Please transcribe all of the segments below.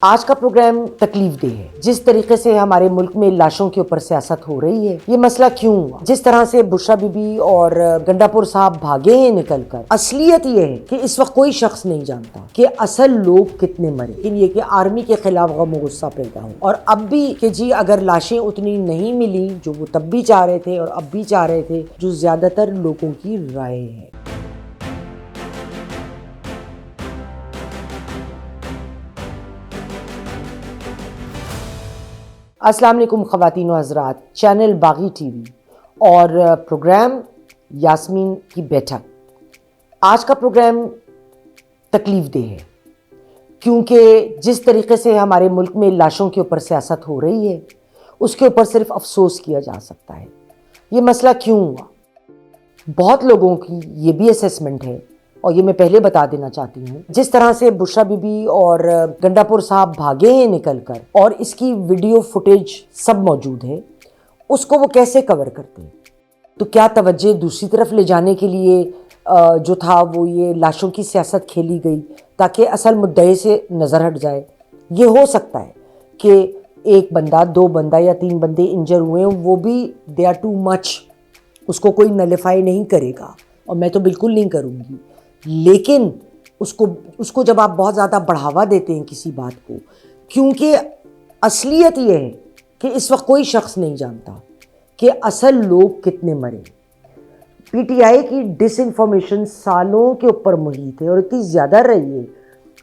آج کا پروگرام تکلیف دہ ہے۔ جس طریقے سے ہمارے ملک میں لاشوں کے اوپر سیاست ہو رہی ہے، یہ مسئلہ کیوں ہوا؟ جس طرح سے بشرا بی بی اور گنڈا پور صاحب بھاگے ہیں نکل کر، اصلیت یہ ہے کہ اس وقت کوئی شخص نہیں جانتا کہ اصل لوگ کتنے مرے، لیکن یہ کہ آرمی کے خلاف غم و غصہ پیدا ہو، اور اب بھی کہ جی اگر لاشیں اتنی نہیں ملی جو وہ تب بھی چاہ رہے تھے اور اب بھی چاہ رہے تھے، جو زیادہ تر لوگوں کی رائے ہے۔ السلام علیکم خواتین و حضرات، چینل باغی ٹی وی اور پروگرام یاسمین کی بیٹھک۔ آج کا پروگرام تکلیف دہ ہے کیونکہ جس طریقے سے ہمارے ملک میں لاشوں کے اوپر سیاست ہو رہی ہے، اس کے اوپر صرف افسوس کیا جا سکتا ہے۔ یہ مسئلہ کیوں ہوا؟ بہت لوگوں کی یہ بھی اسیسمنٹ ہے، اور یہ میں پہلے بتا دینا چاہتی ہوں، جس طرح سے بشرا بی بی اور گنڈا پور صاحب بھاگے ہیں نکل کر، اور اس کی ویڈیو فوٹیج سب موجود ہے، اس کو وہ کیسے کور کرتے ہیں؟ تو کیا توجہ دوسری طرف لے جانے کے لیے جو تھا وہ یہ لاشوں کی سیاست کھیلی گئی تاکہ اصل مدعے سے نظر ہٹ جائے؟ یہ ہو سکتا ہے کہ ایک بندہ، دو بندہ یا تین بندے انجر ہوئے ہیں، وہ بھی دے آر ٹو مچ، اس کو کوئی نلیفائی نہیں کرے گا، اور میں تو بالکل نہیں کروں گی، لیکن اس کو جب آپ بہت زیادہ بڑھاوا دیتے ہیں کسی بات کو، کیونکہ اصلیت یہ ہے کہ اس وقت کوئی شخص نہیں جانتا کہ اصل لوگ کتنے مرے۔ پی ٹی آئی کی ڈس انفارمیشن سالوں کے اوپر محیط ہے اور اتنی زیادہ رہی ہے،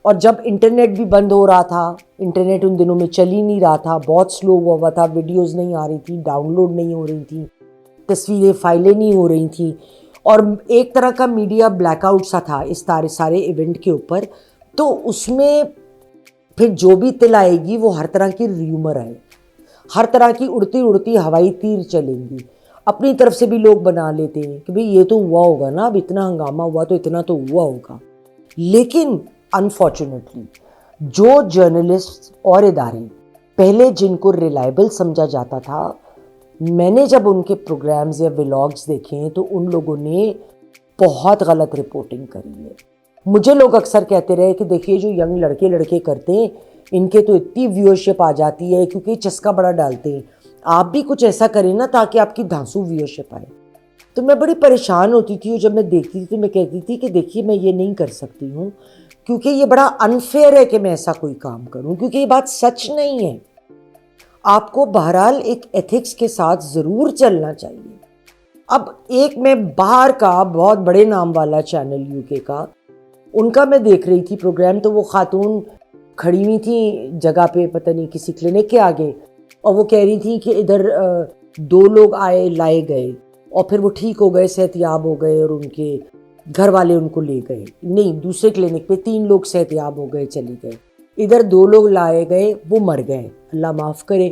اور جب انٹرنیٹ بھی بند ہو رہا تھا، انٹرنیٹ ان دنوں میں چل ہی نہیں رہا تھا، بہت سلو ہوا تھا، ویڈیوز نہیں آ رہی تھی، ڈاؤن لوڈ نہیں ہو رہی تھی، تصویریں فائلیں نہیں ہو رہی تھیں، اور ایک طرح کا میڈیا بلیک آؤٹ سا تھا اس سارے ایونٹ کے اوپر، تو اس میں پھر جو بھی اطلاع آئے گی وہ ہر طرح کی ریومر ہے، ہر طرح کی اڑتی ہوائی تیر چلیں گی، اپنی طرف سے بھی لوگ بنا لیتے ہیں کہ بھئی یہ تو ہوا ہوگا نا، اب اتنا ہنگامہ ہوا تو اتنا تو ہوا ہوگا۔ لیکن انفارچونیٹلی جو جرنلسٹ اور ادارے پہلے جن کو ریلائبل سمجھا جاتا تھا، میں نے جب ان کے پروگرامز یا ولاگز دیکھے ہیں تو ان لوگوں نے بہت غلط رپورٹنگ کری ہے۔ مجھے لوگ اکثر کہتے رہے کہ دیکھیے جو ینگ لڑکے کرتے ہیں ان کے تو اتنی ویورشپ آ جاتی ہے کیونکہ چسکا بڑا ڈالتے ہیں، آپ بھی کچھ ایسا کریں نا تاکہ آپ کی دھانسو ویورشپ آئے۔ تو میں بڑی پریشان ہوتی تھی، اور جب میں دیکھتی تھی تو میں کہتی تھی کہ دیکھیے میں یہ نہیں کر سکتی ہوں، کیونکہ یہ بڑا انفیئر ہے کہ میں ایسا کوئی کام کروں، کیونکہ یہ بات سچ نہیں ہے۔ آپ کو بہرحال ایک ایتھکس کے ساتھ ضرور چلنا چاہیے۔ اب ایک میں باہر کا بہت بڑے نام والا چینل یو کے کا، ان کا میں دیکھ رہی تھی پروگرام، تو وہ خاتون کھڑی ہوئی تھی جگہ پہ، پتہ نہیں کسی کلینک کے آگے، اور وہ کہہ رہی تھی کہ ادھر دو لوگ آئے لائے گئے اور پھر وہ ٹھیک ہو گئے، صحت یاب ہو گئے، اور ان کے گھر والے ان کو لے گئے، نہیں دوسرے کلینک پہ 3 لوگ صحت یاب ہو گئے چلے گئے، ادھر 2 لوگ لائے گئے وہ مر گئے، اللہ معاف کرے۔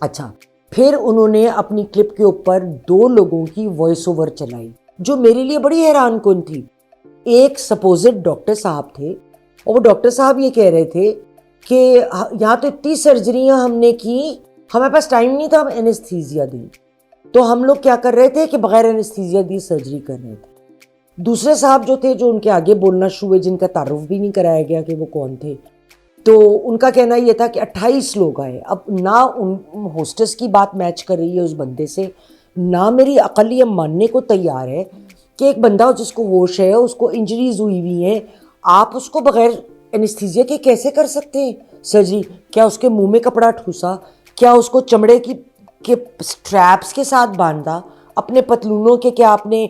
اچھا، پھر انہوں نے اپنی کلپ کے اوپر 2 لوگوں کی وائس اوور چلائی جو میرے لیے بڑی حیران کن تھی۔ ایک سپوزڈ ڈاکٹر صاحب تھے، اور وہ ڈاکٹر صاحب یہ کہہ رہے تھے کہ یہاں تو اتنی سرجریاں ہم نے کی، ہمارے پاس ٹائم نہیں تھا ہم اینستھیزیا دیں، تو ہم لوگ کیا کر رہے تھے کہ بغیر اینستھیزیا دی سرجری کر رہے تھے۔ دوسرے صاحب جو تھے جو ان کے آگے بولنا شروع ہوئے، جن کا تعارف بھی نہیں کرایا گیا کہ وہ کون تھے، تو ان کا کہنا یہ تھا کہ 28 لوگ آئے۔ اب نہ ان ہوسٹس کی بات میچ کر رہی ہے اس بندے سے، نہ میری عقل یہ ماننے کو تیار ہے کہ ایک بندہ جس کو ہوش ہے، اس کو انجریز ہوئی ہوئی ہیں، آپ اس کو بغیر اینستھیزیا کے کیسے کر سکتے ہیں سرجری؟ کیا اس کے منہ میں کپڑا ٹھوسا؟ کیا اس کو چمڑے کے سٹریپس کے ساتھ باندھا؟ اپنے پتلونوں کے کیا آپ نے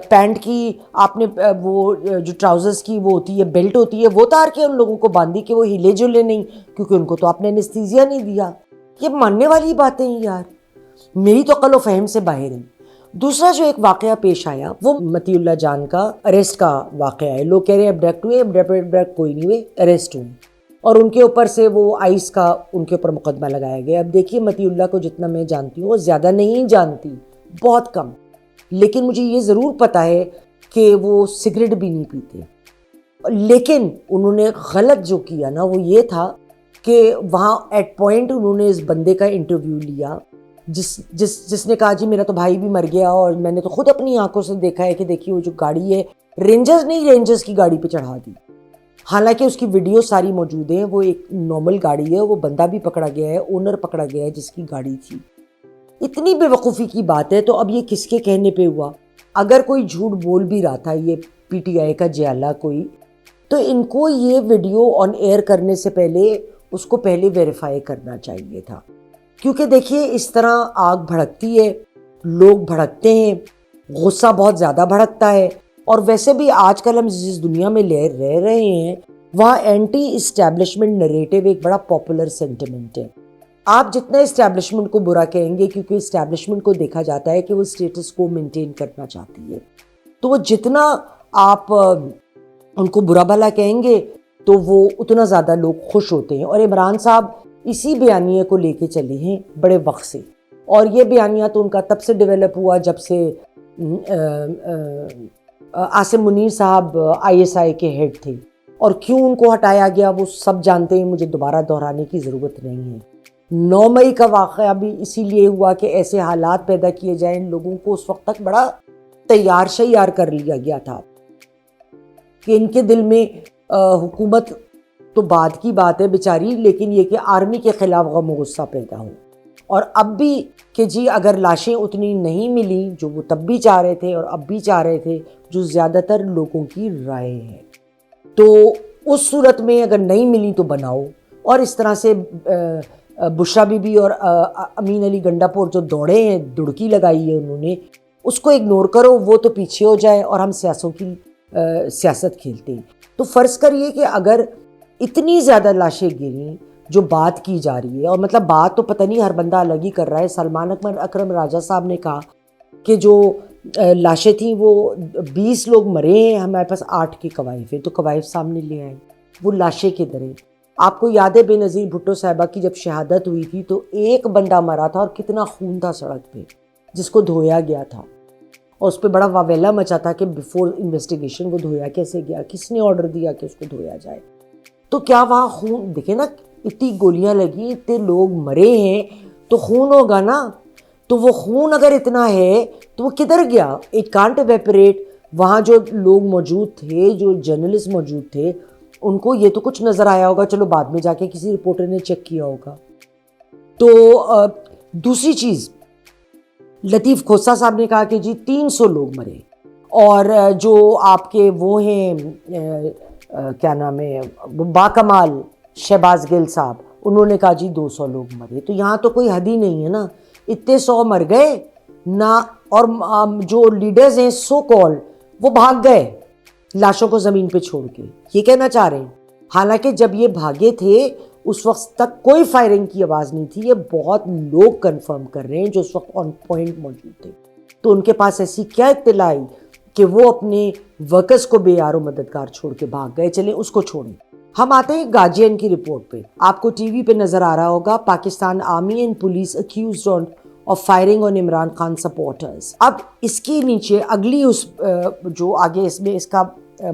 پینٹ کی، آپ نے وہ جو ٹراؤزرز کی وہ ہوتی ہے بیلٹ ہوتی ہے وہ اتار کے ان لوگوں کو باندھی کہ وہ ہلے جلے نہیں، کیونکہ ان کو تو آپ نے اینستھیزیا نہیں دیا؟ یہ ماننے والی باتیں ہیں یار، میری تو عقل و فہم سے باہر ہیں۔ دوسرا جو ایک واقعہ پیش آیا وہ متی اللہ جان کا اریسٹ کا واقعہ ہے۔ لوگ کہہ رہے ہیں ابڈکٹ ہوئے، ابڈکٹ کوئی نہیں ہوئے، اریسٹ ہوئے، اور ان کے اوپر سے وہ آئس کا ان کے اوپر مقدمہ لگایا گیا۔ اب دیکھیے متی اللہ کو جتنا میں جانتی ہوں، وہ زیادہ نہیں جانتی، بہت کم، لیکن مجھے یہ ضرور پتا ہے کہ وہ سگریٹ بھی نہیں پیتے، لیکن انہوں نے غلط جو کیا نا وہ یہ تھا کہ وہاں ایٹ پوائنٹ انہوں نے اس بندے کا انٹرویو لیا جس نے کہا جی میرا تو بھائی بھی مر گیا، اور میں نے تو خود اپنی آنکھوں سے دیکھا ہے کہ دیکھیے وہ جو گاڑی ہے رینجرز نہیں، رینجرز کی گاڑی پہ چڑھا دی۔ حالانکہ اس کی ویڈیو ساری موجود ہیں. وہ ایک نارمل گاڑی ہے, وہ بندہ بھی پکڑا گیا ہے, اونر پکڑا گیا ہے جس کی گاڑی تھی. اتنی بے وقوفی کی بات ہے. تو اب یہ کس کے کہنے پہ ہوا؟ اگر کوئی جھوٹ بول بھی رہا تھا یہ پی ٹی آئی کا جیالہ کوئی, تو ان کو یہ ویڈیو آن ایئر کرنے سے پہلے اس کو پہلے ویریفائی کرنا چاہیے تھا. کیونکہ دیکھیے اس طرح آگ بھڑکتی ہے, لوگ بھڑکتے ہیں, غصہ بہت زیادہ بھڑکتا ہے. اور ویسے بھی آج کل ہم جس دنیا میں رہ رہے ہیں وہاں اینٹی اسٹیبلشمنٹ نریٹو ایک بڑا پاپولر سینٹیمنٹ ہے. آپ جتنا اسٹیبلشمنٹ کو برا کہیں گے, کیونکہ اسٹیبلشمنٹ کو دیکھا جاتا ہے کہ وہ اسٹیٹس کو مینٹین کرنا چاہتی ہے, تو وہ جتنا آپ ان کو برا بھلا کہیں گے تو وہ اتنا زیادہ لوگ خوش ہوتے ہیں. اور عمران صاحب اسی بیانیے کو لے کے چلے ہیں بڑے وقت سے, اور یہ بیانیہ تو ان کا تب سے ڈیولپ ہوا جب سے عاصم منیر صاحب آئی ایس آئی کے ہیڈ تھے. اور کیوں ان کو ہٹایا گیا وہ سب جانتے ہیں, مجھے دوبارہ دہرانے کی ضرورت نہیں ہے. 9 مئی کا واقعہ بھی اسی لیے ہوا کہ ایسے حالات پیدا کیے جائیں. لوگوں کو اس وقت تک بڑا تیار شیار کر لیا گیا تھا کہ ان کے دل میں حکومت تو بعد کی بات ہے بیچاری, لیکن یہ کہ آرمی کے خلاف غم و غصہ پیدا ہو. اور اب بھی کہ جی اگر لاشیں اتنی نہیں ملی جو وہ تب بھی چاہ رہے تھے اور اب بھی چاہ رہے تھے, جو زیادہ تر لوگوں کی رائے ہے, تو اس صورت میں اگر نہیں ملی تو بناؤ. اور اس طرح سے بشرا بی بی اور امین علی گنڈا پور جو دوڑے ہیں, دڑکی لگائی ہے انہوں نے, اس کو اگنور کرو, وہ تو پیچھے ہو جائے اور ہم سیاست کھیلتے ہیں. تو فرض کریے کہ اگر اتنی زیادہ لاشیں گریں جو بات کی جا رہی ہے, اور مطلب بات تو پتہ نہیں ہر بندہ الگ ہی کر رہا ہے. سلمان اکرم راجہ صاحب نے کہا کہ جو لاشیں تھیں وہ 20 لوگ مرے ہیں, ہمارے پاس 8 کے کوائف ہیں, تو کوائف سامنے لے آئے. وہ لاشیں کے دریں. آپ کو یاد ہے بے نظیر بھٹو صاحبہ کی جب شہادت ہوئی تھی تو ایک بندہ مرا تھا اور کتنا خون تھا سڑک پہ جس کو دھویا گیا تھا, اور اس پہ بڑا واویلا مچا تھا کہ بیفور انویسٹیگیشن وہ دھویا کیسے گیا, کس نے آرڈر دیا کہ اس کو دھویا جائے. تو کیا وہاں خون دیکھیں نا, اتنی گولیاں لگی, اتنے لوگ مرے ہیں, تو خون ہوگا نا. تو وہ خون اگر اتنا ہے تو وہ کدھر گیا؟ It can't evaporate. وہاں جو لوگ موجود تھے, جو جرنلسٹ موجود تھے, ان کو یہ تو کچھ نظر آیا ہوگا, چلو بعد میں جا کے کسی رپورٹر نے چیک کیا ہوگا. تو دوسری چیز, لطیف کھوسہ صاحب نے کہا کہ جی 300 لوگ مرے, اور جو آپ کے وہ ہیں کیا نام ہے باکمال شہباز گل صاحب, انہوں نے کہا جی 200 لوگ مرے. تو یہاں تو کوئی حد ہی نہیں ہے نا, اتنے 100 مر گئے نہ, اور جو لیڈرز ہیں سو کال وہ بھاگ گئے لاشوں کو زمین پہ چھوڑ کے. یہ کہنا چاہ رہے ہیں, حالانکہ جب یہ بھاگے تھے اس وقت تک کوئی فائرنگ کی آواز نہیں تھی. یہ بہت لوگ کنفرم کر رہے ہیں جو اس وقت آن پوائنٹ موجود تھے. تو ان کے پاس ایسی کیا اطلاع آئی کہ وہ اپنے ورکرز کو بے یار و مددگار چھوڑ کے بھاگ گئے. چلیں اس کو چھوڑیں. ہم آتے ہیں گارجین کی رپورٹ پہ. آپ کو ٹی وی پہ نظر آ رہا ہوگا, Pakistan army and police accused of firing on Imran Khan supporters. اب اس کے نیچے اگلی جو آگے اس میں اس کا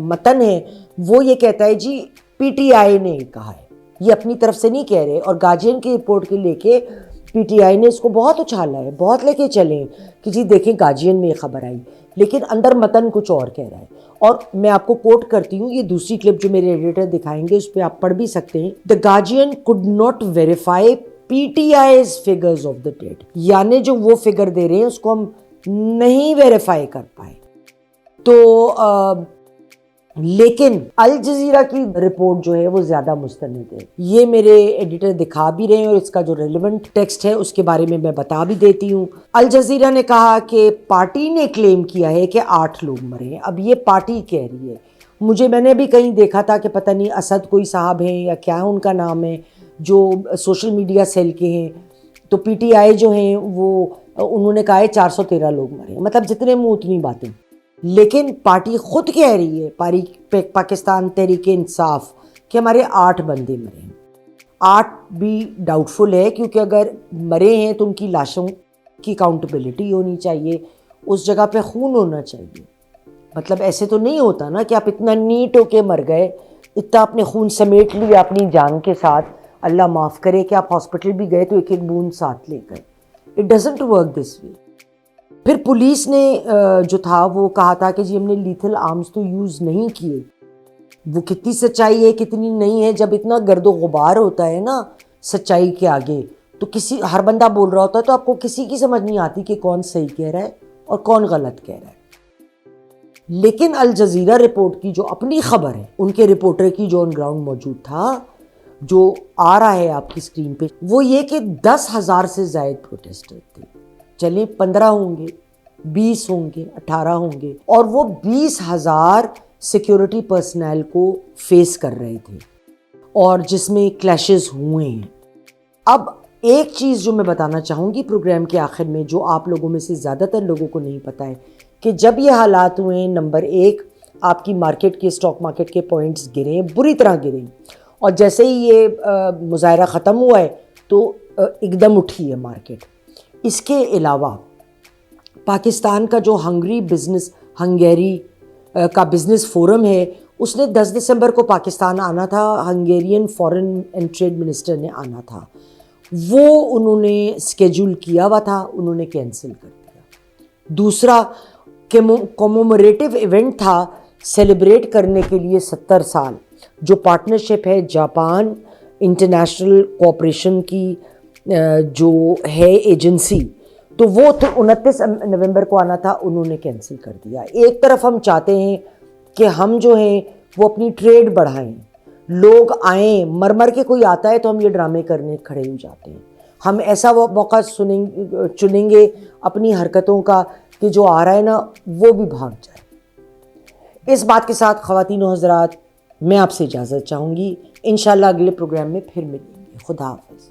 متن ہے وہ یہ کہتا ہے جی پی ٹی آئی نے کہا ہے, یہ اپنی طرف سے نہیں کہہ رہے. اور گارجین کی رپورٹ کے لے کے پی ٹی آئی نے اس کو بہت اچھالا ہے, بہت لے کے چلیں کہ جی دیکھیں گارجین میں یہ خبر آئی, لیکن اندر متن کچھ اور کہہ رہا ہے. اور میں آپ کو کوٹ کرتی ہوں, یہ دوسری کلپ جو میرے ایڈیٹر دکھائیں گے اس پہ آپ پڑھ بھی سکتے ہیں. دا guardian could not verify PTI's figures of the dead. یعنی جو وہ فگر دے رہے ہیں اس کو ہم نہیں ویریفائی کر پائے. تو لیکن الجزیرہ کی رپورٹ جو ہے وہ زیادہ مستند ہے. یہ میرے ایڈیٹر دکھا بھی رہے ہیں, اور اس کا جو ریلیونٹ ٹیکسٹ ہے اس کے بارے میں بتا بھی دیتی ہوں. الجزیرہ نے کہا کہ پارٹی نے کلیم کیا ہے کہ 8 لوگ مرے ہیں. اب یہ پارٹی کہہ رہی ہے, میں نے بھی کہیں دیکھا تھا کہ پتہ نہیں اسد کوئی صاحب ہیں یا کیا ان کا نام ہے, جو سوشل میڈیا سیل کے ہیں. تو پی ٹی آئی جو ہیں وہ انہوں نے کہا ہے 413 لوگ مرے. مطلب جتنے منہ اتنی باتیں. لیکن پارٹی خود کہہ رہی ہے, پاکستان تحریک انصاف, کہ ہمارے 8 بندے مرے ہیں. 8 بھی ڈاؤٹ فل ہے, کیونکہ اگر مرے ہیں تو ان کی لاشوں کی اکاؤنٹیبلٹی ہونی چاہیے, اس جگہ پہ خون ہونا چاہیے. مطلب ایسے تو نہیں ہوتا نا کہ آپ اتنا نیٹ ہو کے مر گئے, اتنا اپنے خون سمیٹ لیا اپنی جان کے ساتھ, اللہ معاف کرے کہ آپ ہاسپٹل بھی گئے تو ایک ایک بوند ساتھ لے گئے. اٹ ڈزنٹ ورک دس وے. پھر پولیس نے جو تھا وہ کہا تھا کہ جی ہم نے لیتھل آرمز تو یوز نہیں کیے, وہ کتنی سچائی ہے کتنی نہیں ہے، جب اتنا گرد و غبار ہوتا ہے نا سچائی کے آگے، تو ہر بندہ بول رہا ہوتا ہے تو آپ کو کسی کی سمجھ نہیں آتی کہ کون صحیح کہہ رہا ہے اور کون غلط کہہ رہا ہے۔ لیکن الجزیرہ رپورٹ کی جو اپنی خبر ہے، ان کے رپورٹر کی جو آن گراؤنڈ موجود تھا، جو آ رہا ہے آپ کی اسکرین پہ، وہ یہ کہ 10,000 سے زائد پروٹیسٹر تھے، چلیں 15 ہوں گے، 20 ہوں گے، 18 ہوں گے، اور وہ 20,000 سیکیورٹی پرسنل کو فیس کر رہے تھے، اور جس میں کلیشز ہوئے ہیں۔ اب ایک چیز جو میں بتانا چاہوں گی پروگرام کے آخر میں، جو آپ لوگوں میں سے زیادہ تر لوگوں کو نہیں پتہ ہے، کہ جب یہ حالات ہوئے ہیں، نمبر ایک، آپ کی مارکیٹ کے اسٹاک مارکیٹ کے پوائنٹس گرے، بری طرح گرے، اور جیسے ہی یہ مظاہرہ ختم ہوا ہے تو ایک دم اٹھی ہے مارکیٹ۔ اس کے علاوہ پاکستان کا جو ہنگیری کا بزنس فورم ہے، اس نے 10 دسمبر کو پاکستان آنا تھا، Hungarian foreign and trade minister نے آنا تھا، وہ انہوں نے اسکیجول کیا ہوا تھا، انہوں نے کینسل کر دیا۔ دوسرا کومومریٹو ایونٹ تھا سیلیبریٹ کرنے کے لیے 70 سال، جو پارٹنرشپ ہے جاپان انٹرنیشنل کوآپریشن کی جو ہے ایجنسی، تو وہ 29 نومبر کو آنا تھا، انہوں نے کینسل کر دیا۔ ایک طرف ہم چاہتے ہیں کہ ہم جو ہیں وہ اپنی ٹریڈ بڑھائیں، لوگ آئیں، مر کے کوئی آتا ہے تو ہم یہ ڈرامے کرنے کھڑے ہو جاتے ہیں، ہم ایسا وہ موقع چنیں گے اپنی حرکتوں کا کہ جو آ رہا ہے نا وہ بھی بھاگ جائے۔ اس بات کے ساتھ خواتین و حضرات، میں آپ سے اجازت چاہوں گی، انشاءاللہ اگلے پروگرام میں پھر ملیں گے۔ خدا حافظ۔